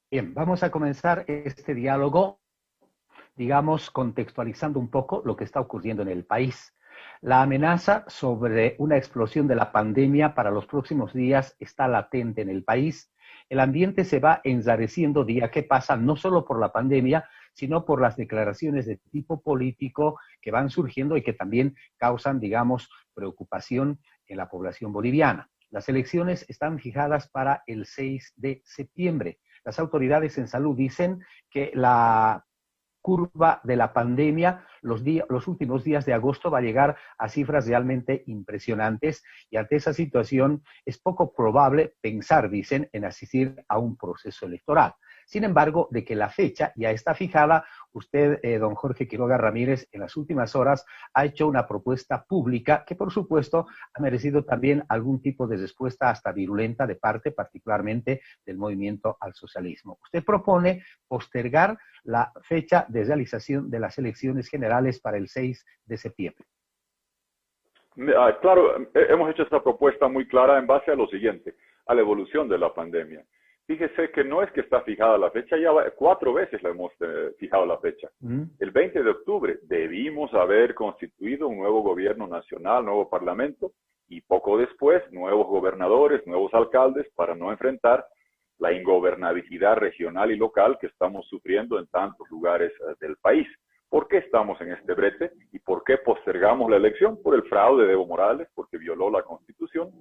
Bien, vamos a comenzar este diálogo, digamos, contextualizando un poco lo que está ocurriendo en el país. La amenaza sobre una explosión de la pandemia para los próximos días está latente en el país. El ambiente se va enrareciendo día que pasa, no solo por la pandemia, sino por las declaraciones de tipo político que van surgiendo y que también causan, digamos, preocupación en la población boliviana. Las elecciones están fijadas para el 6 de septiembre. Las autoridades en salud dicen que la curva de la pandemia los últimos días de agosto va a llegar a cifras realmente impresionantes y ante esa situación es poco probable pensar, dicen, en asistir a un proceso electoral. Sin embargo, de que la fecha ya está fijada, usted, don Jorge Quiroga Ramírez, en las últimas horas ha hecho una propuesta pública que, por supuesto, ha merecido también algún tipo de respuesta hasta virulenta de parte, particularmente, del movimiento al socialismo. Usted propone postergar la fecha de realización de las elecciones generales para el 6 de septiembre. Claro, hemos hecho esta propuesta muy clara en base a lo siguiente, a la evolución de la pandemia. Fíjese que no es que está fijada la fecha, ya 4 veces la hemos fijado la fecha. El 20 de octubre debimos haber constituido un nuevo gobierno nacional, nuevo parlamento, y poco después nuevos gobernadores, nuevos alcaldes, para no enfrentar la ingobernabilidad regional y local que estamos sufriendo en tantos lugares del país. ¿Por qué estamos en este brete y por qué postergamos la elección? Por el fraude de Evo Morales, porque violó la Constitución,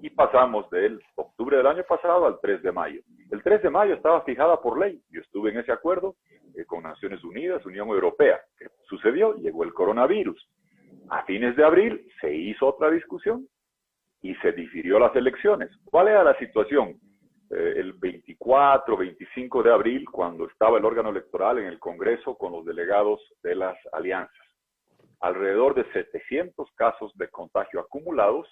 y pasamos del octubre del año pasado al 3 de mayo. El 3 de mayo estaba fijada por ley. Yo estuve en ese acuerdo con Naciones Unidas, Unión Europea. ¿Qué sucedió? Llegó el coronavirus. A fines de abril se hizo otra discusión y se difirió las elecciones. ¿Cuál era la situación? El 24, 25 de abril, cuando estaba el órgano electoral en el Congreso con los delegados de las alianzas. Alrededor de 700 casos de contagio acumulados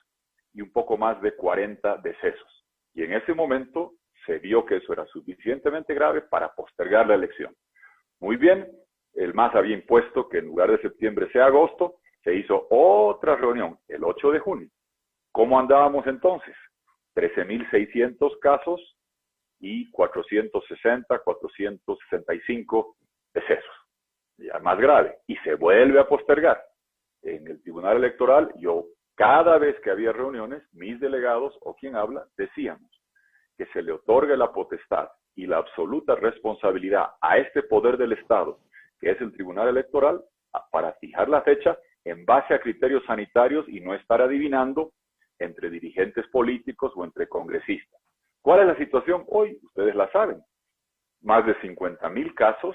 y un poco más de 40 decesos. Y en ese momento se vio que eso era suficientemente grave para postergar la elección. Muy bien, el MAS había impuesto que en lugar de septiembre sea agosto, se hizo otra reunión el 8 de junio. ¿Cómo andábamos entonces? 13.600 casos y 460, 465 decesos. Ya más grave. Y se vuelve a postergar. En el Tribunal Electoral, cada vez que había reuniones, mis delegados o quien habla, decíamos que se le otorgue la potestad y la absoluta responsabilidad a este poder del Estado, que es el Tribunal Electoral, para fijar la fecha en base a criterios sanitarios y no estar adivinando entre dirigentes políticos o entre congresistas. ¿Cuál es la situación hoy? Ustedes la saben. Más de 50.000 casos,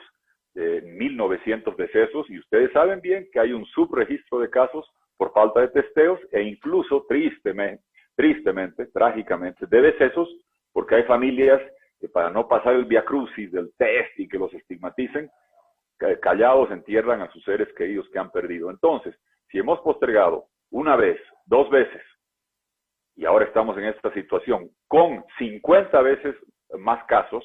1.900 decesos, y ustedes saben bien que hay un subregistro de casos por falta de testeos e incluso tristemente, trágicamente, de decesos, porque hay familias que para no pasar el viacrucis del test y que los estigmaticen, callados entierran a sus seres queridos que han perdido. Entonces, si hemos postergado una vez, 2 veces, y ahora estamos en esta situación con 50 veces más casos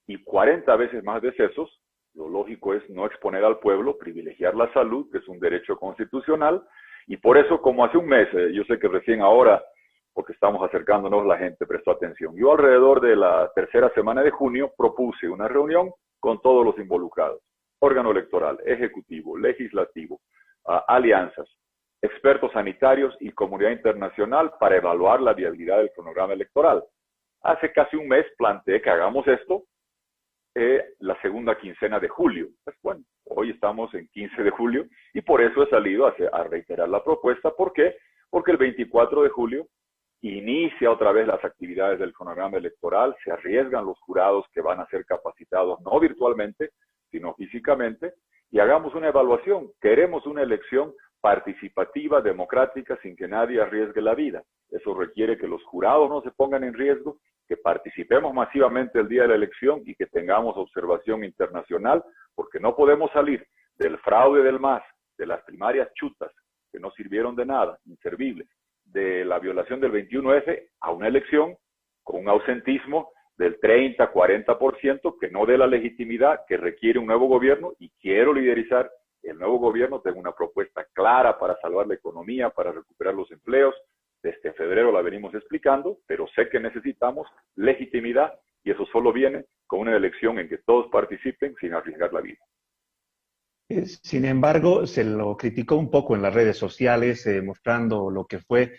y 40 veces más decesos, lo lógico es no exponer al pueblo, privilegiar la salud, que es un derecho constitucional, y por eso, como hace un mes, yo sé que recién ahora, porque estamos acercándonos, la gente prestó atención. Yo alrededor de la tercera semana de junio propuse una reunión con todos los involucrados, órgano electoral, ejecutivo, legislativo, alianzas, expertos sanitarios y comunidad internacional para evaluar la viabilidad del cronograma electoral. Hace casi un mes planteé que hagamos esto la segunda quincena de julio. Pues bueno, hoy estamos en 15 de julio y por eso he salido a reiterar la propuesta. ¿Por qué? Porque el 24 de julio inicia otra vez las actividades del cronograma electoral, se arriesgan los jurados que van a ser capacitados no virtualmente, sino físicamente, y hagamos una evaluación. Queremos una elección participativa, democrática, sin que nadie arriesgue la vida. Eso requiere que los jurados no se pongan en riesgo, que participemos masivamente el día de la elección y que tengamos observación internacional, porque no podemos salir del fraude del MAS, de las primarias chutas, que no sirvieron de nada, inservibles, de la violación del 21F a una elección con un ausentismo del 30, 40%, que no dé la legitimidad que requiere un nuevo gobierno, y quiero liderizar el nuevo gobierno. Tengo una propuesta clara para salvar la economía, para recuperar los empleos. Desde febrero la venimos explicando, pero sé que necesitamos legitimidad y eso solo viene con una elección en que todos participen sin arriesgar la vida. Sin embargo, se lo criticó un poco en las redes sociales, mostrando lo que fue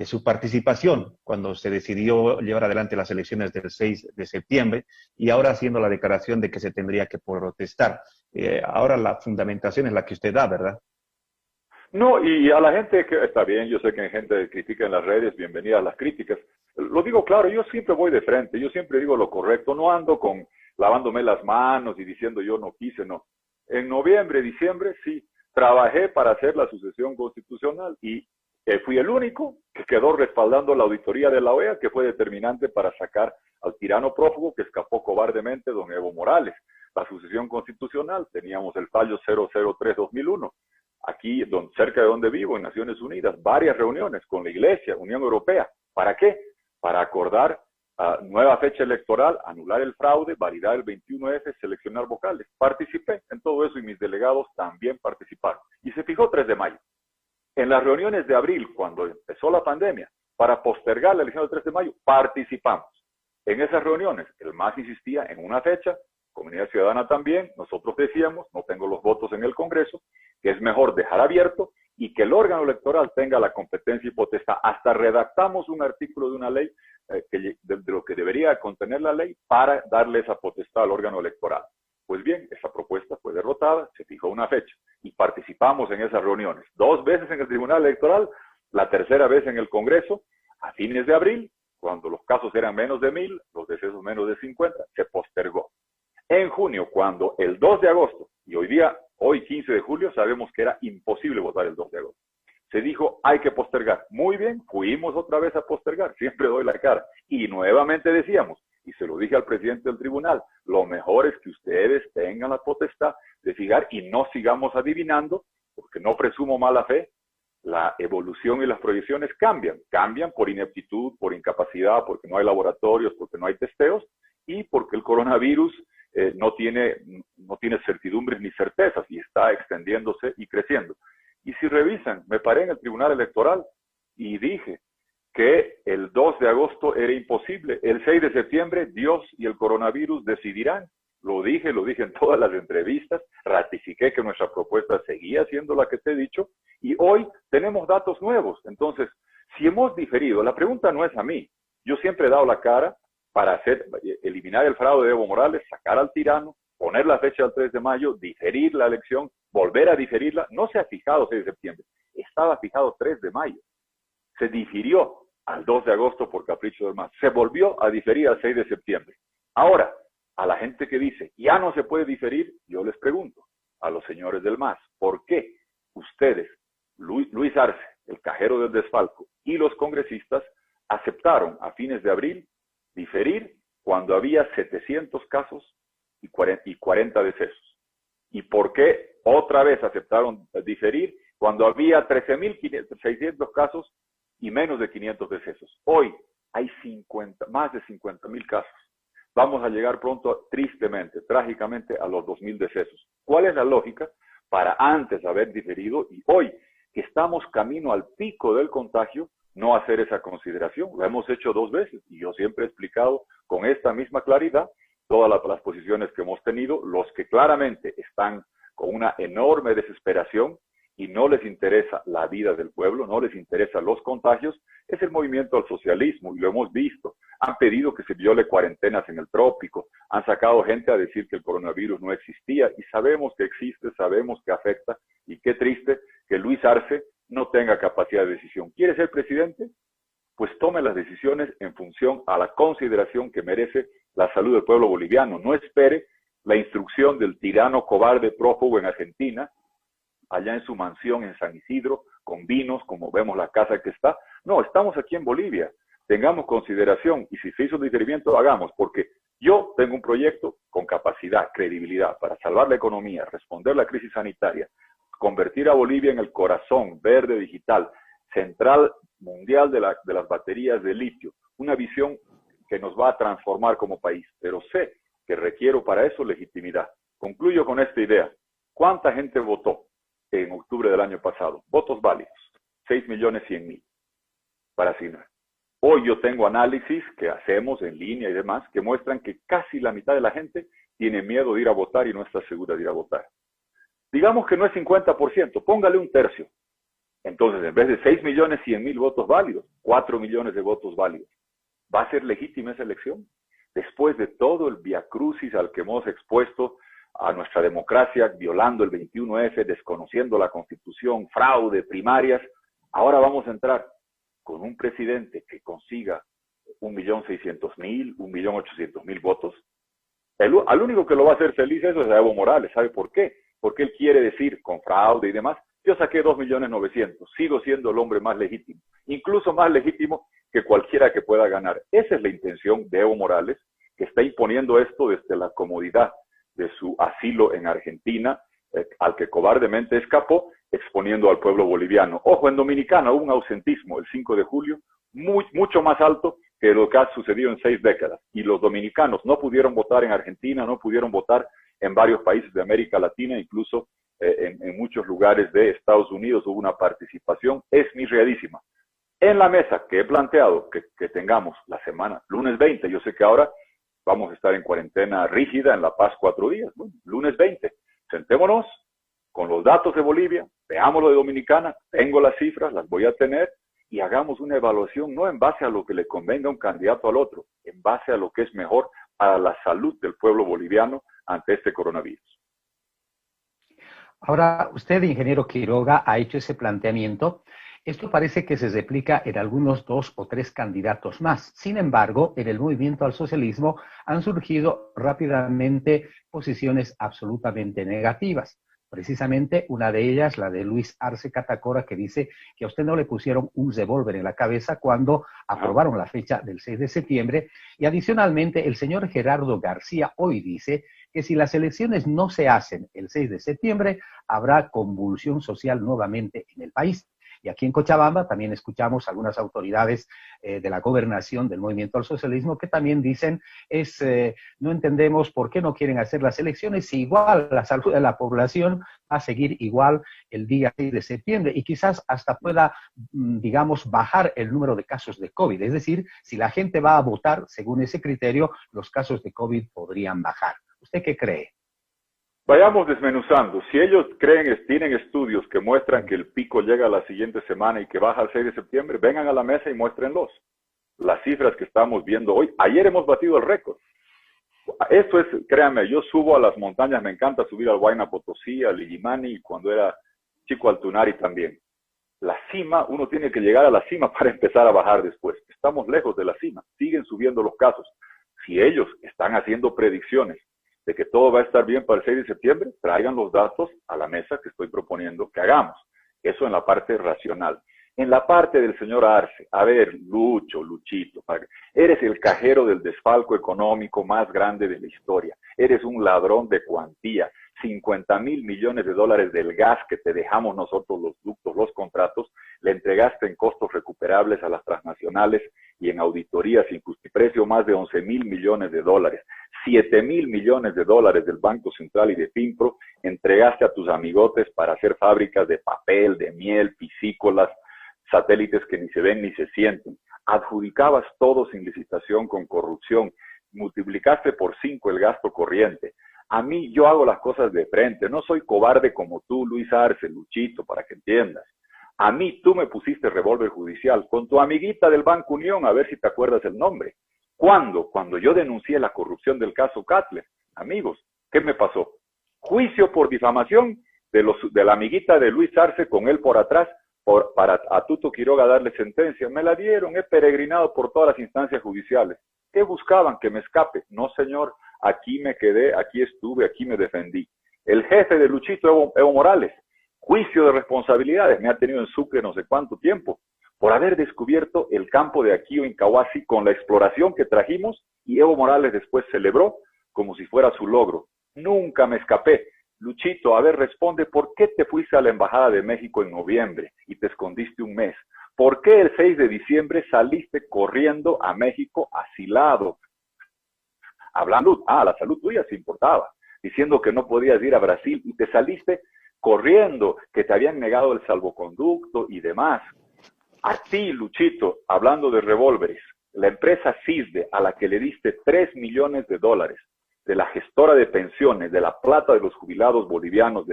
su participación cuando se decidió llevar adelante las elecciones del 6 de septiembre y ahora haciendo la declaración de que se tendría que protestar. Ahora la fundamentación es la que usted da, ¿verdad? No, y a la gente que está bien, yo sé que hay gente que critica en las redes, bienvenidas las críticas. Lo digo claro, yo siempre voy de frente, yo siempre digo lo correcto, no ando con lavándome las manos y diciendo yo no quise, no. En noviembre, diciembre, sí, trabajé para hacer la sucesión constitucional y fui el único que quedó respaldando la auditoría de la OEA, que fue determinante para sacar al tirano prófugo que escapó cobardemente, don Evo Morales. La sucesión constitucional, teníamos el fallo 003-2001. Aquí, cerca de donde vivo, en Naciones Unidas, varias reuniones con la Iglesia, Unión Europea. ¿Para qué? Para acordar nueva fecha electoral, anular el fraude, validar el 21F, seleccionar vocales. Participé en todo eso y mis delegados también participaron. Y se fijó 3 de mayo. En las reuniones de abril, cuando empezó la pandemia, para postergar la elección del 3 de mayo, participamos. En esas reuniones, el MAS insistía en una fecha, Comunidad Ciudadana también, nosotros decíamos, no tengo los votos en el Congreso, que es mejor dejar abierto y que el órgano electoral tenga la competencia y potestad. Hasta redactamos un artículo de una ley de lo que debería contener la ley para darle esa potestad al órgano electoral. Pues bien, esa propuesta fue derrotada, se fijó una fecha y participamos en esas reuniones. 2 veces en el Tribunal Electoral, la tercera vez en el Congreso, a fines de abril, cuando los casos eran menos de 1,000, los decesos menos de 50, se postergó. En junio, cuando el 2 de agosto, y hoy 15 de julio, sabemos que era imposible votar el 2 de agosto. Se dijo, hay que postergar. Muy bien, fuimos otra vez a postergar, siempre doy la cara. Y nuevamente decíamos, y se lo dije al presidente del tribunal, lo mejor es que ustedes tengan la potestad de fijar y no sigamos adivinando, porque no presumo mala fe, la evolución y las proyecciones cambian por ineptitud, por incapacidad, porque no hay laboratorios, porque no hay testeos, y porque el coronavirus no tiene certidumbres ni certezas y está extendiéndose y creciendo. Y si revisan, me paré en el Tribunal Electoral y dije que el 2 de agosto era imposible. El 6 de septiembre, Dios y el coronavirus decidirán. Lo dije en todas las entrevistas, ratifiqué que nuestra propuesta seguía siendo la que te he dicho y hoy tenemos datos nuevos. Entonces, si hemos diferido, la pregunta no es a mí. Yo siempre he dado la cara para eliminar el fraude de Evo Morales, sacar al tirano, poner la fecha del 3 de mayo, diferir la elección, volver a diferirla. No se ha fijado 6 de septiembre, estaba fijado 3 de mayo. Se difirió al 2 de agosto por capricho del MAS. Se volvió a diferir al 6 de septiembre. Ahora, a la gente que dice, ya no se puede diferir, yo les pregunto, a los señores del MAS, ¿por qué ustedes, Luis Arce, el cajero del desfalco, y los congresistas aceptaron a fines de abril diferir cuando había 700 casos y 40 decesos? ¿Y por qué otra vez aceptaron diferir cuando había 13.600 casos y menos de 500 decesos? Hoy hay más de 50.000 casos. Vamos a llegar pronto, tristemente, trágicamente, a los 2.000 decesos. ¿Cuál es la lógica para antes haber diferido y hoy que estamos camino al pico del contagio, no hacer esa consideración? Lo hemos hecho 2 veces y yo siempre he explicado con esta misma claridad todas las posiciones que hemos tenido. Los que claramente están con una enorme desesperación y no les interesa la vida del pueblo, no les interesan los contagios, es el movimiento al socialismo, y lo hemos visto. Han pedido que se viole cuarentenas en el trópico, han sacado gente a decir que el coronavirus no existía, y sabemos que existe, sabemos que afecta, y qué triste que Luis Arce no tenga capacidad de decisión. ¿Quiere ser presidente? Pues tome las decisiones en función a la consideración que merece la salud del pueblo boliviano. No espere la instrucción del tirano cobarde prófugo en Argentina, allá en su mansión en San Isidro, con vinos, como vemos la casa que está. No, estamos aquí en Bolivia. Tengamos consideración y si se hizo un diferimiento, hagamos, porque yo tengo un proyecto con capacidad, credibilidad, para salvar la economía, responder a la crisis sanitaria, convertir a Bolivia en el corazón verde digital, central mundial de las baterías de litio, una visión que nos va a transformar como país, pero sé que requiero para eso legitimidad. Concluyo con esta idea. ¿Cuánta gente votó en octubre del año pasado? Votos válidos, 6.100.000 para asignar. Hoy yo tengo análisis que hacemos en línea y demás que muestran que casi la mitad de la gente tiene miedo de ir a votar y no está segura de ir a votar. Digamos que no es 50%, póngale un tercio. Entonces, en vez de 6.100.000 votos válidos, 4 millones de votos válidos. ¿Va a ser legítima esa elección? Después de todo el viacrucis al que hemos expuesto a nuestra democracia, violando el 21F, desconociendo la Constitución, fraude, primarias, ahora vamos a entrar con un presidente que consiga 1.600.000, 1.800.000 votos. Al único que lo va a hacer feliz eso es a Evo Morales. ¿Sabe por qué? Porque él quiere decir, con fraude y demás, yo saqué 2.900.000, sigo siendo el hombre más legítimo, incluso más legítimo que cualquiera que pueda ganar. Esa es la intención de Evo Morales, que está imponiendo esto desde la comodidad de su asilo en Argentina, al que cobardemente escapó, exponiendo al pueblo boliviano. Ojo, en Dominicana hubo un ausentismo el 5 de julio mucho más alto que lo que ha sucedido en 6 décadas. Y los dominicanos no pudieron votar en Argentina, no pudieron votar en varios países de América Latina, incluso en muchos lugares de Estados Unidos hubo una participación esmirriadísima. En la mesa que he planteado que tengamos la semana, lunes 20, yo sé que ahora vamos a estar en cuarentena rígida en La Paz 4 días, ¿no? Lunes 20, sentémonos con los datos de Bolivia, veamos lo de Dominicana, tengo las cifras, las voy a tener, y hagamos una evaluación no en base a lo que le convenga a un candidato al otro, en base a lo que es mejor para la salud del pueblo boliviano ante este coronavirus. Ahora, usted, ingeniero Quiroga, ha hecho ese planteamiento. Esto parece que se replica en algunos 2 o 3 candidatos más. Sin embargo, en el movimiento al socialismo han surgido rápidamente posiciones absolutamente negativas. Precisamente una de ellas, la de Luis Arce Catacora, que dice que a usted no le pusieron un revólver en la cabeza cuando aprobaron la fecha del 6 de septiembre. Y adicionalmente, el señor Gerardo García hoy dice que si las elecciones no se hacen el 6 de septiembre, habrá convulsión social nuevamente en el país. Y aquí en Cochabamba también escuchamos algunas autoridades de la gobernación del movimiento al socialismo que también dicen no entendemos por qué no quieren hacer las elecciones si igual la salud de la población va a seguir igual el día 6 de septiembre y quizás hasta pueda, digamos, bajar el número de casos de COVID. Es decir, si la gente va a votar según ese criterio, los casos de COVID podrían bajar. ¿Usted qué cree? Vayamos desmenuzando. Si ellos tienen estudios que muestran que el pico llega la siguiente semana y que baja el 6 de septiembre, vengan a la mesa y muéstrenlos. Las cifras que estamos viendo hoy, ayer hemos batido el récord. Esto es, créanme, yo subo a las montañas, me encanta subir al Huayna Potosí, al Illimani, y cuando era chico al Tunari también. La cima, uno tiene que llegar a la cima para empezar a bajar después. Estamos lejos de la cima, siguen subiendo los casos. Si ellos están haciendo predicciones de que todo va a estar bien para el 6 de septiembre, traigan los datos a la mesa que estoy proponiendo que hagamos. Eso en la parte racional. En la parte del señor Arce, a ver, Luchito, eres el cajero del desfalco económico más grande de la historia. Eres un ladrón de cuantía. 50.000 millones de dólares del gas que te dejamos nosotros, los ductos, los contratos, le entregaste en costos recuperables a las transnacionales y en auditorías sin justiprecio más de 11.000 millones de dólares. 7.000 millones de dólares del Banco Central y de Finpro entregaste a tus amigotes para hacer fábricas de papel, de miel, piscícolas, satélites que ni se ven ni se sienten. Adjudicabas todo sin licitación, con corrupción. Multiplicaste por 5 el gasto corriente. A mí, yo hago las cosas de frente. No soy cobarde como tú, Luis Arce, Luchito, para que entiendas. A mí, tú me pusiste revólver judicial con tu amiguita del Banco Unión, a ver si te acuerdas el nombre. ¿Cuándo? Cuando yo denuncié la corrupción del caso Katler. Amigos, ¿qué me pasó? Juicio por difamación de la amiguita de Luis Arce con él por atrás, para a Tuto Quiroga darle sentencia. Me la dieron, he peregrinado por todas las instancias judiciales. ¿Qué buscaban? Que me escape. No, señor, aquí me quedé, aquí estuve, aquí me defendí. El jefe de Luchito, Evo Morales, juicio de responsabilidades, me ha tenido en Sucre no sé cuánto tiempo, por haber descubierto el campo de Aquío en Cahuasi con la exploración que trajimos, y Evo Morales después celebró como si fuera su logro. Nunca me escapé. Luchito, a ver, responde, ¿por qué te fuiste a la Embajada de México en noviembre y te escondiste un mes? ¿Por qué el 6 de diciembre saliste corriendo a México asilado? Hablando, la salud tuya se importaba, diciendo que no podías ir a Brasil y te saliste corriendo, que te habían negado el salvoconducto y demás. A ti, Luchito, hablando de revólveres, la empresa CISDE, a la que le diste $3 millones, de la gestora de pensiones, de la plata de los jubilados bolivianos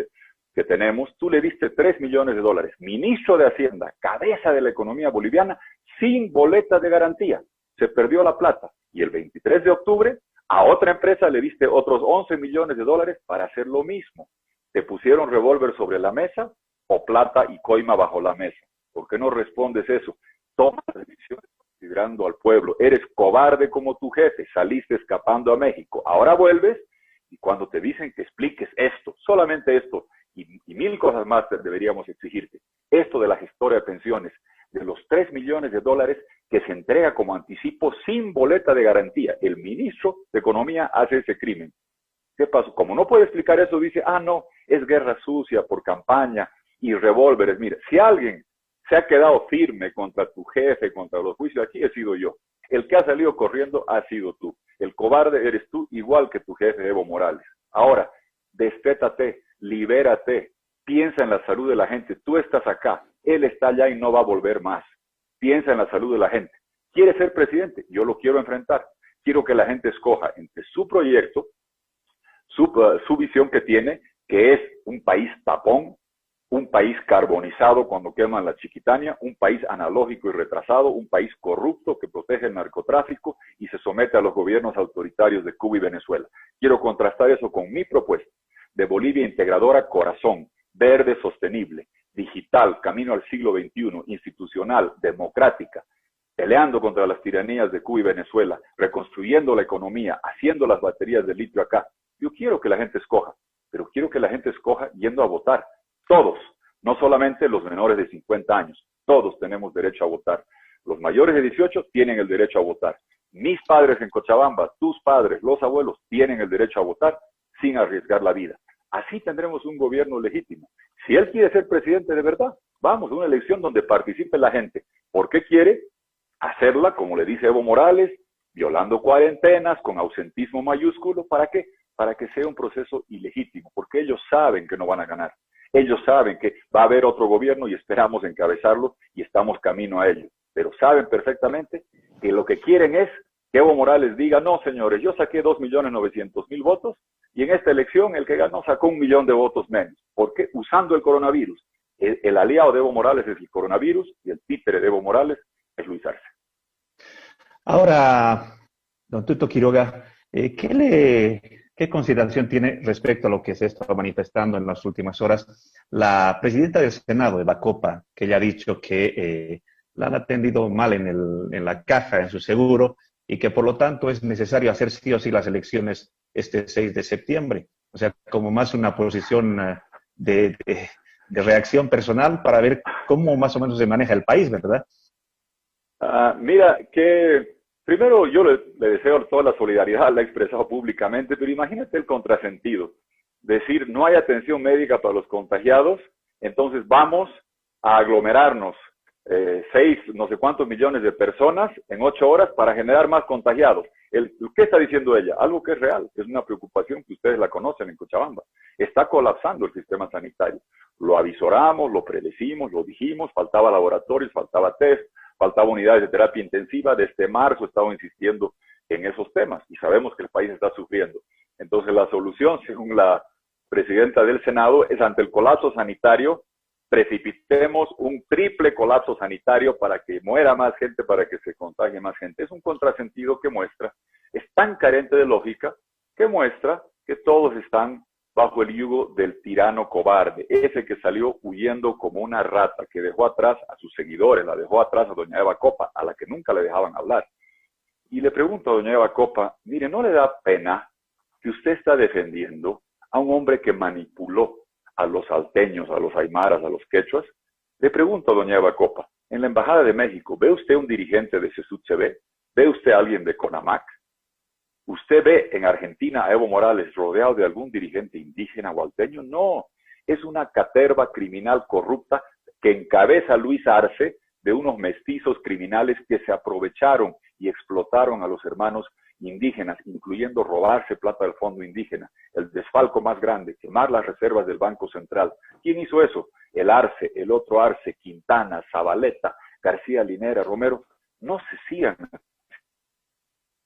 que tenemos, tú le diste $3 millones. Ministro de Hacienda, cabeza de la economía boliviana, sin boleta de garantía. Se perdió la plata. Y el 23 de octubre, a otra empresa le diste otros $11 millones para hacer lo mismo. Te pusieron revólver sobre la mesa o plata y coima bajo la mesa. ¿Por qué no respondes eso? Toma decisiones considerando al pueblo. Eres cobarde como tu jefe. Saliste escapando a México. Ahora vuelves y cuando te dicen que expliques esto, solamente esto, y mil cosas más deberíamos exigirte. Esto de la gestora de pensiones, de los $3 millones que se entrega como anticipo sin boleta de garantía. El ministro de Economía hace ese crimen. ¿Qué pasó? Como no puede explicar eso, dice, no, es guerra sucia por campaña y revólveres. Mira, si alguien se ha quedado firme contra tu jefe, contra los juicios, aquí he sido yo. El que ha salido corriendo ha sido tú. El cobarde eres tú, igual que tu jefe Evo Morales. Ahora, destétate, libérate, piensa en la salud de la gente. Tú estás acá, él está allá y no va a volver más. Piensa en la salud de la gente. ¿Quiere ser presidente? Yo lo quiero enfrentar. Quiero que la gente escoja entre su proyecto, su visión que tiene, que es un país tapón, un país carbonizado cuando queman la Chiquitania, un país analógico y retrasado, un país corrupto que protege el narcotráfico y se somete a los gobiernos autoritarios de Cuba y Venezuela. Quiero contrastar eso con mi propuesta de Bolivia integradora, corazón, verde, sostenible, digital, camino al siglo XXI, institucional, democrática, peleando contra las tiranías de Cuba y Venezuela, reconstruyendo la economía, haciendo las baterías de litio acá. Yo quiero que la gente escoja, pero quiero que la gente escoja yendo a votar. Todos, no solamente los menores de 50 años, todos tenemos derecho a votar. Los mayores de 18 tienen el derecho a votar. Mis padres en Cochabamba, tus padres, los abuelos, tienen el derecho a votar sin arriesgar la vida. Así tendremos un gobierno legítimo. Si él quiere ser presidente de verdad, vamos a una elección donde participe la gente. ¿Por qué quiere hacerla, como le dice Evo Morales, violando cuarentenas, con ausentismo mayúsculo? ¿Para qué? Para que sea un proceso ilegítimo, porque ellos saben que no van a ganar. Ellos saben que va a haber otro gobierno y esperamos encabezarlo y estamos camino a ello. Pero saben perfectamente que lo que quieren es que Evo Morales diga, no señores, yo saqué 2.900.000 votos y en esta elección el que ganó sacó 1 millón de votos menos. ¿Por qué? Usando el coronavirus. El aliado de Evo Morales es el coronavirus y el títere de Evo Morales es Luis Arce. Ahora, don Tuto Quiroga, ¿qué consideración tiene respecto a lo que se está manifestando en las últimas horas la presidenta del Senado, Eva Copa, que ya ha dicho que la han atendido mal en la caja, en su seguro, y que por lo tanto es necesario hacer sí o sí las elecciones este 6 de septiembre? O sea, como más una posición de reacción personal para ver cómo más o menos se maneja el país, ¿verdad? Mira, que primero yo le deseo toda la solidaridad, la he expresado públicamente, pero imagínate el contrasentido. Decir, no hay atención médica para los contagiados, entonces vamos a aglomerarnos 6, no sé cuántos millones de personas en 8 horas para generar más contagiados. ¿Qué está diciendo ella? Algo que es real, que es una preocupación que ustedes la conocen en Cochabamba. Está colapsando el sistema sanitario. Lo avisoramos, lo predecimos, lo dijimos, faltaba laboratorios, faltaba test, faltaba unidades de terapia intensiva. Desde marzo he estado insistiendo en esos temas y sabemos que el país está sufriendo. Entonces la solución, según la presidenta del Senado, es ante el colapso sanitario, precipitemos un triple colapso sanitario para que muera más gente, para que se contagie más gente. Es un contrasentido que muestra, es tan carente de lógica, que muestra que todos están bajo el yugo del tirano cobarde, ese que salió huyendo como una rata, que dejó atrás a sus seguidores, la dejó atrás a doña Eva Copa, a la que nunca le dejaban hablar. Y le pregunto a doña Eva Copa, mire, ¿no le da pena que usted está defendiendo a un hombre que manipuló a los salteños, a los aymaras, a los quechuas? Le pregunto a doña Eva Copa, en la Embajada de México, ¿ve usted un dirigente de CESUD-CV? ¿Ve usted a alguien de CONAMAC? ¿Usted ve en Argentina a Evo Morales rodeado de algún dirigente indígena o alteño? No, es una caterva criminal corrupta que encabeza Luis Arce, de unos mestizos criminales que se aprovecharon y explotaron a los hermanos indígenas, incluyendo robarse plata del fondo indígena, el desfalco más grande, quemar las reservas del Banco Central. ¿Quién hizo eso? El Arce, el otro Arce, Quintana, Zabaleta, García Linera, Romero, no se sigan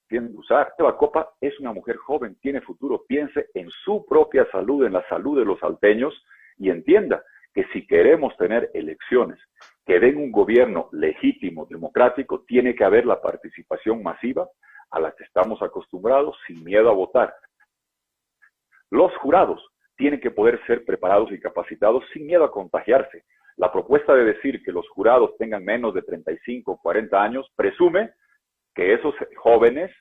haciendo usar. Eva Copa es una mujer joven, tiene futuro, piense en su propia salud, en la salud de los salteños y entienda que si queremos tener elecciones que den un gobierno legítimo, democrático, tiene que haber la participación masiva a la que estamos acostumbrados sin miedo a votar. Los jurados tienen que poder ser preparados y capacitados sin miedo a contagiarse. La propuesta de decir que los jurados tengan menos de 35 o 40 años presume que esos jóvenes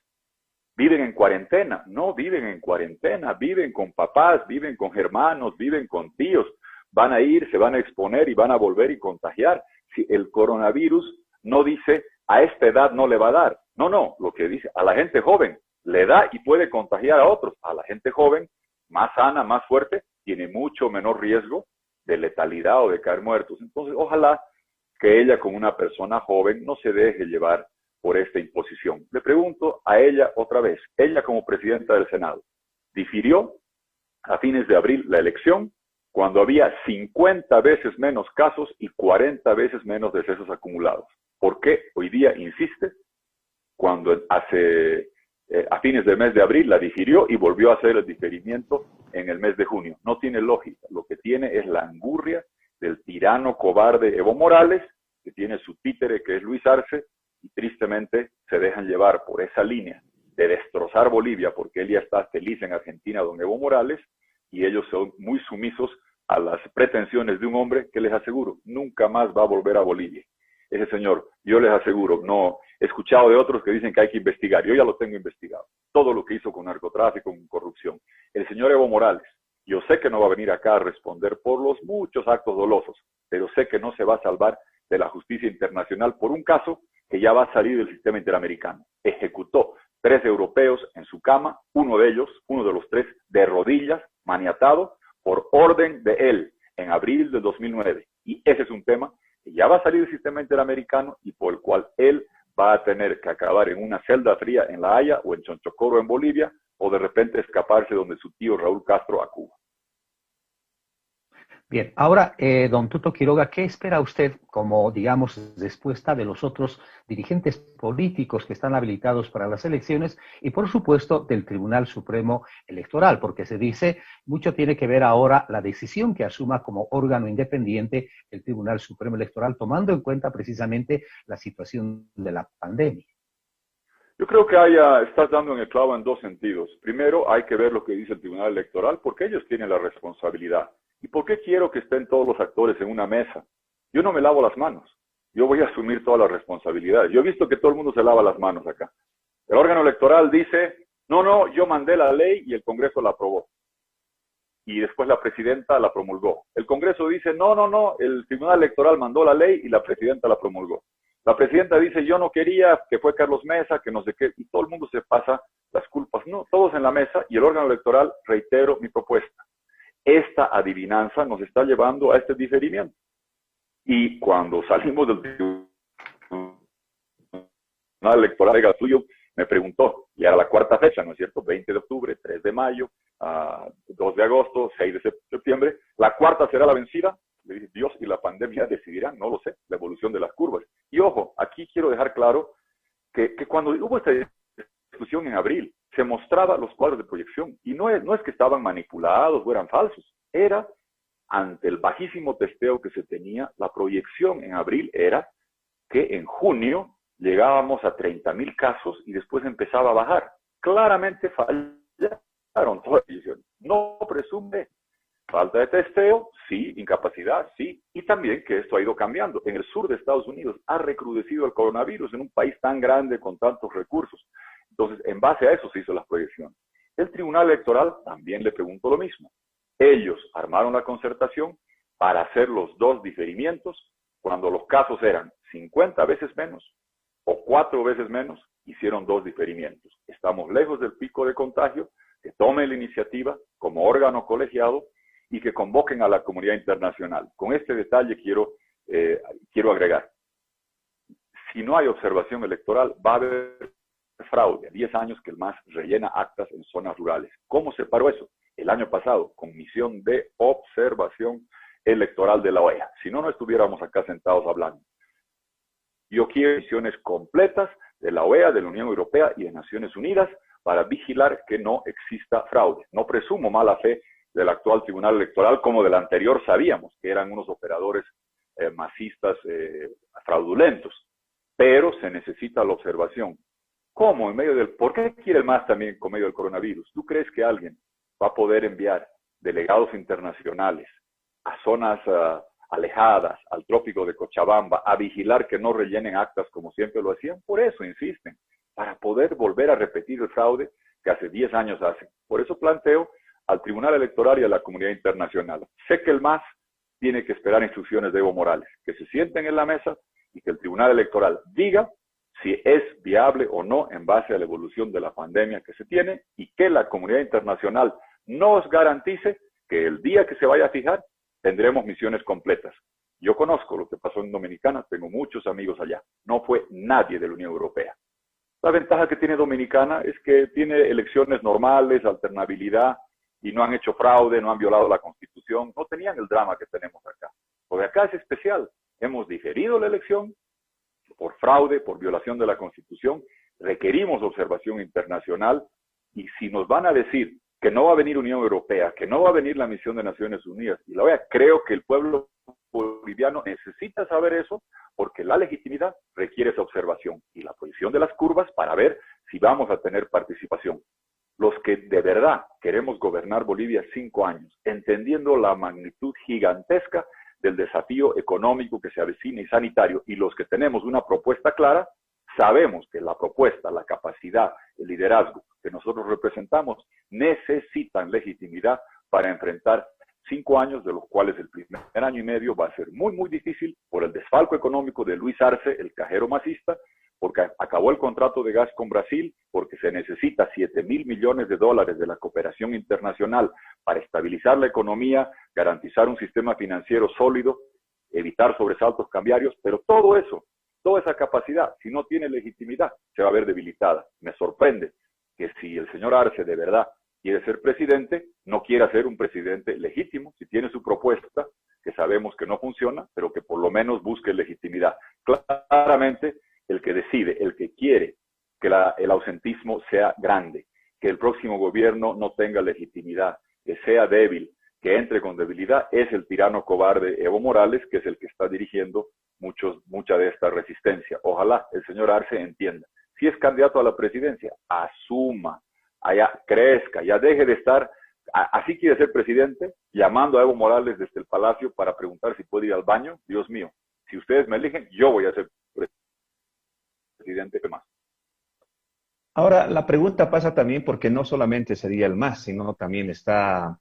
viven en cuarentena. No viven en cuarentena, viven con papás, viven con hermanos, viven con tíos. Van a ir, se van a exponer y van a volver y contagiar. Si el coronavirus no dice a esta edad no le va a dar. No, no, lo que dice a la gente joven le da y puede contagiar a otros. A la gente joven, más sana, más fuerte, tiene mucho menor riesgo de letalidad o de caer muertos. Entonces, ojalá que ella como una persona joven no se deje llevar por esta imposición. Le pregunto a ella otra vez, ella como presidenta del Senado, difirió a fines de abril la elección cuando había 50 veces menos casos y 40 veces menos decesos acumulados. ¿Por qué hoy día insiste cuando a fines del mes de abril la difirió y volvió a hacer el diferimiento en el mes de junio? No tiene lógica. Lo que tiene es la angurria del tirano cobarde Evo Morales, que tiene su títere que es Luis Arce, y tristemente se dejan llevar por esa línea de destrozar Bolivia, porque él ya está feliz en Argentina, don Evo Morales, y ellos son muy sumisos a las pretensiones de un hombre que les aseguro, nunca más va a volver a Bolivia. Ese señor, yo les aseguro, no he escuchado de otros que dicen que hay que investigar, yo ya lo tengo investigado, todo lo que hizo con narcotráfico, con corrupción. El señor Evo Morales, yo sé que no va a venir acá a responder por los muchos actos dolosos, pero sé que no se va a salvar de la justicia internacional por un caso que ya va a salir del sistema interamericano. Ejecutó 3 europeos en su cama, uno de ellos, uno de los 3, de rodillas, maniatado, por orden de él, en abril del 2009. Y ese es un tema que ya va a salir del sistema interamericano y por el cual él va a tener que acabar en una celda fría en La Haya o en Chonchocoro en Bolivia, o de repente escaparse donde su tío Raúl Castro a Cuba. Bien, ahora, don Tuto Quiroga, ¿qué espera usted como, digamos, respuesta de los otros dirigentes políticos que están habilitados para las elecciones y, por supuesto, del Tribunal Supremo Electoral? Porque se dice, mucho tiene que ver ahora la decisión que asuma como órgano independiente el Tribunal Supremo Electoral, tomando en cuenta precisamente la situación de la pandemia. Yo creo que estás dando en el clavo en 2 sentidos. Primero, hay que ver lo que dice el Tribunal Electoral, porque ellos tienen la responsabilidad. ¿Y por qué quiero que estén todos los actores en una mesa? Yo no me lavo las manos. Yo voy a asumir todas las responsabilidades. Yo he visto que todo el mundo se lava las manos acá. El órgano electoral dice, no, yo mandé la ley y el Congreso la aprobó. Y después la presidenta la promulgó. El Congreso dice, no, el Tribunal Electoral mandó la ley y la presidenta la promulgó. La presidenta dice, yo no quería, que fue Carlos Mesa, que no sé qué, y todo el mundo se pasa las culpas. No, todos en la mesa y el órgano electoral, reitero mi propuesta. Esta adivinanza nos está llevando a este diferimiento. Y cuando salimos del Tribunal Electoral, el suyo me preguntó, y era la 4ª fecha, ¿no es cierto? 20 de octubre, 3 de mayo, 2 de agosto, 6 de septiembre. La 4ª será la vencida. Le dije, Dios y la pandemia decidirán, no lo sé, la evolución de las curvas. Y ojo, aquí quiero dejar claro que cuando hubo esta discusión en abril, se mostraba los cuadros de proyección. Y no es que estaban manipulados o eran falsos. Era, ante el bajísimo testeo que se tenía, la proyección en abril era que en junio llegábamos a 30,000 casos y después empezaba a bajar. Claramente fallaron todas las proyecciones. No presume falta de testeo, sí, incapacidad, sí, y también que esto ha ido cambiando. En el sur de Estados Unidos ha recrudecido el coronavirus en un país tan grande con tantos recursos. Entonces, en base a eso se hizo las proyecciones. El Tribunal Electoral también le preguntó lo mismo. Ellos armaron la concertación para hacer los 2 diferimientos. Cuando los casos eran 50 veces menos o 4 veces menos, hicieron 2 diferimientos. Estamos lejos del pico de contagio, que tomen la iniciativa como órgano colegiado y que convoquen a la comunidad internacional. Con este detalle quiero agregar, si no hay observación electoral, va a haber fraude. 10 años que el MAS rellena actas en zonas rurales. ¿Cómo se paró eso? El año pasado, con misión de observación electoral de la OEA. Si no, no estuviéramos acá sentados hablando. Yo quiero misiones completas de la OEA, de la Unión Europea y de Naciones Unidas para vigilar que no exista fraude. No presumo mala fe del actual Tribunal Electoral, como del anterior sabíamos que eran unos operadores masistas fraudulentos, pero se necesita la observación. ¿Cómo? ¿Por qué quiere el MAS también con medio del coronavirus? ¿Tú crees que alguien va a poder enviar delegados internacionales a zonas alejadas, al trópico de Cochabamba, a vigilar que no rellenen actas como siempre lo hacían? Por eso insisten, para poder volver a repetir el fraude que hace 10 años hacen. Por eso planteo al Tribunal Electoral y a la comunidad internacional. Sé que el MAS tiene que esperar instrucciones de Evo Morales, que se sienten en la mesa y que el Tribunal Electoral diga si es viable o no en base a la evolución de la pandemia que se tiene, y que la comunidad internacional nos garantice que el día que se vaya a fijar tendremos misiones completas. Yo conozco lo que pasó en Dominicana, tengo muchos amigos allá. No fue nadie de la Unión Europea. La ventaja que tiene Dominicana es que tiene elecciones normales, alternabilidad, y no han hecho fraude, no han violado la Constitución, no tenían el drama que tenemos acá. Porque acá es especial. Hemos diferido la elección por fraude, por violación de la Constitución, requerimos observación internacional, y si nos van a decir que no va a venir Unión Europea, que no va a venir la misión de Naciones Unidas y la OEA, creo que el pueblo boliviano necesita saber eso, porque la legitimidad requiere esa observación y la posición de las curvas para ver si vamos a tener participación. Los que de verdad queremos gobernar Bolivia 5 años, entendiendo la magnitud gigantesca del desafío económico que se avecina y sanitario, y los que tenemos una propuesta clara, sabemos que la propuesta, la capacidad, el liderazgo que nosotros representamos necesitan legitimidad para enfrentar 5 años, de los cuales el primer año y medio va a ser muy, muy difícil por el desfalco económico de Luis Arce, el cajero masista, porque acabó el contrato de gas con Brasil, porque se necesita 7.000 millones de dólares de la cooperación internacional para estabilizar la economía, garantizar un sistema financiero sólido, evitar sobresaltos cambiarios, pero todo eso, toda esa capacidad, si no tiene legitimidad, se va a ver debilitada. Me sorprende que si el señor Arce de verdad quiere ser presidente, no quiera ser un presidente legítimo, si tiene su propuesta, que sabemos que no funciona, pero que por lo menos busque legitimidad. Claramente, el que decide, el que quiere que el ausentismo sea grande, que el próximo gobierno no tenga legitimidad, que sea débil, que entre con debilidad, es el tirano cobarde Evo Morales, que es el que está dirigiendo mucha de esta resistencia. Ojalá el señor Arce entienda. Si es candidato a la presidencia, asuma, allá crezca, ya deje de estar, así quiere ser presidente, llamando a Evo Morales desde el palacio para preguntar si puede ir al baño. Dios mío, si ustedes me eligen, yo voy a ser presidente más. Ahora, la pregunta pasa también porque no solamente sería el MAS, sino también está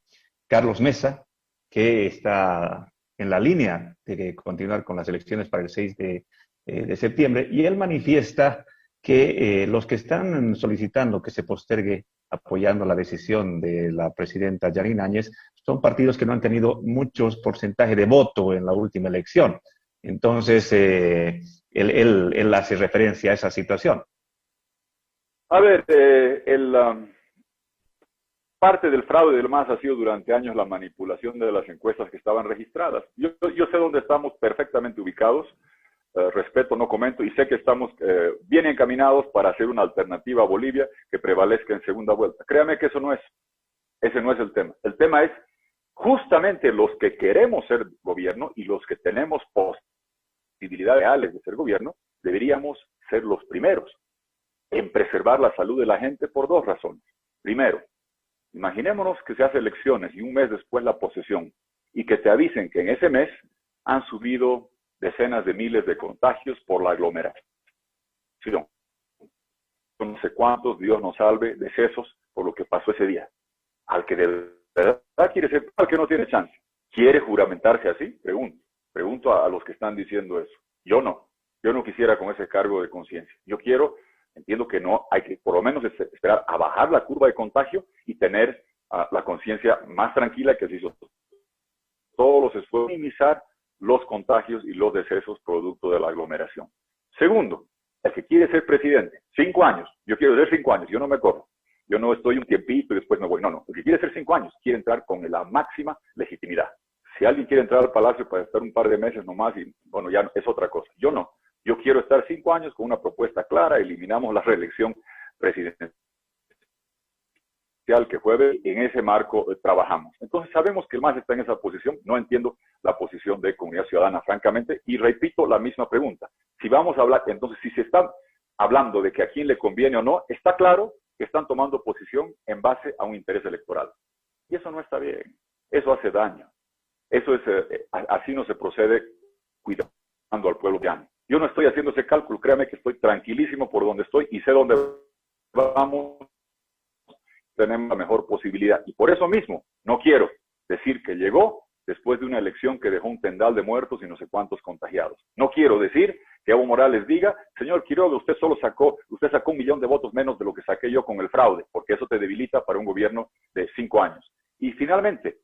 Carlos Mesa, que está en la línea de continuar con las elecciones para el 6 de septiembre, y él manifiesta que los que están solicitando que se postergue apoyando la decisión de la presidenta Yanine Áñez son partidos que no han tenido muchos porcentaje de voto en la última elección. Entonces, él hace referencia a esa situación. A ver, parte del fraude del MAS ha sido durante años la manipulación de las encuestas que estaban registradas. Yo sé dónde estamos perfectamente ubicados, respeto, no comento, y sé que estamos bien encaminados para hacer una alternativa a Bolivia que prevalezca en segunda vuelta. Créame que ese no es el tema. El tema es justamente los que queremos ser gobierno y los que tenemos posibilidades reales de ser gobierno, deberíamos ser los primeros en preservar la salud de la gente por 2 razones. Primero, imaginémonos que se hace elecciones y un mes después la posesión, y que te avisen que en ese mes han subido decenas de miles de contagios por la aglomeración. No sé cuántos, Dios nos salve, decesos por lo que pasó ese día. Al que de verdad quiere ser, al que no tiene chance, ¿quiere juramentarse así? Pregunto a los que están diciendo eso. Yo no quisiera con ese cargo de conciencia. Entiendo que no, hay que por lo menos esperar a bajar la curva de contagio y tener la conciencia más tranquila, que se hizo todos los esfuerzos para minimizar los contagios y los decesos producto de la aglomeración. Segundo, el que quiere ser presidente, 5 años, yo quiero ser 5 años, yo no me corro, yo no estoy un tiempito y después me voy, no, el que quiere ser 5 años, quiere entrar con la máxima legitimidad. Si alguien quiere entrar al palacio para estar un par de meses nomás, y bueno, ya es otra cosa. Yo Yo quiero estar 5 años con una propuesta clara, eliminamos la reelección presidencial que fue, en ese marco trabajamos. Entonces sabemos que el MAS está en esa posición, no entiendo la posición de Comunidad Ciudadana, francamente, y repito la misma pregunta. Si vamos a hablar, entonces si se está hablando de que a quién le conviene o no, está claro que están tomando posición en base a un interés electoral. Y eso no está bien, eso hace daño. Eso es, así no se procede cuidando al pueblo boliviano. Yo no estoy haciendo ese cálculo, créame que estoy tranquilísimo por donde estoy y sé dónde vamos, tenemos la mejor posibilidad. Y por eso mismo, no quiero decir que llegó después de una elección que dejó un tendal de muertos y no sé cuántos contagiados. No quiero decir que Evo Morales diga, señor Quiroga, usted sacó 1 millón de votos menos de lo que saqué yo con el fraude, porque eso te debilita para un gobierno de 5 años. Y finalmente,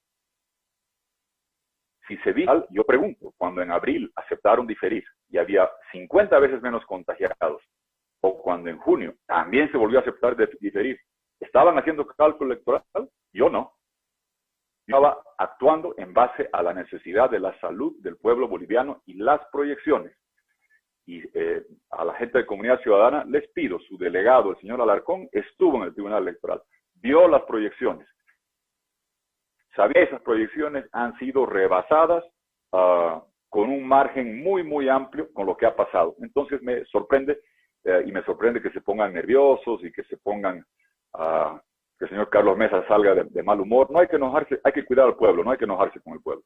si se dice, yo pregunto, cuando en abril aceptaron diferir y había 50 veces menos contagiados, o cuando en junio también se volvió a aceptar diferir, ¿estaban haciendo cálculo electoral? Yo no. Yo estaba actuando en base a la necesidad de la salud del pueblo boliviano y las proyecciones. Y a la gente de Comunidad Ciudadana les pido, su delegado, el señor Alarcón, estuvo en el Tribunal Electoral, vio las proyecciones. Sabía que esas proyecciones han sido rebasadas con un margen muy, muy amplio con lo que ha pasado. Entonces me sorprende, y me sorprende que se pongan nerviosos y que se pongan, que el señor Carlos Mesa salga de mal humor. No hay que enojarse, hay que cuidar al pueblo, no hay que enojarse con el pueblo.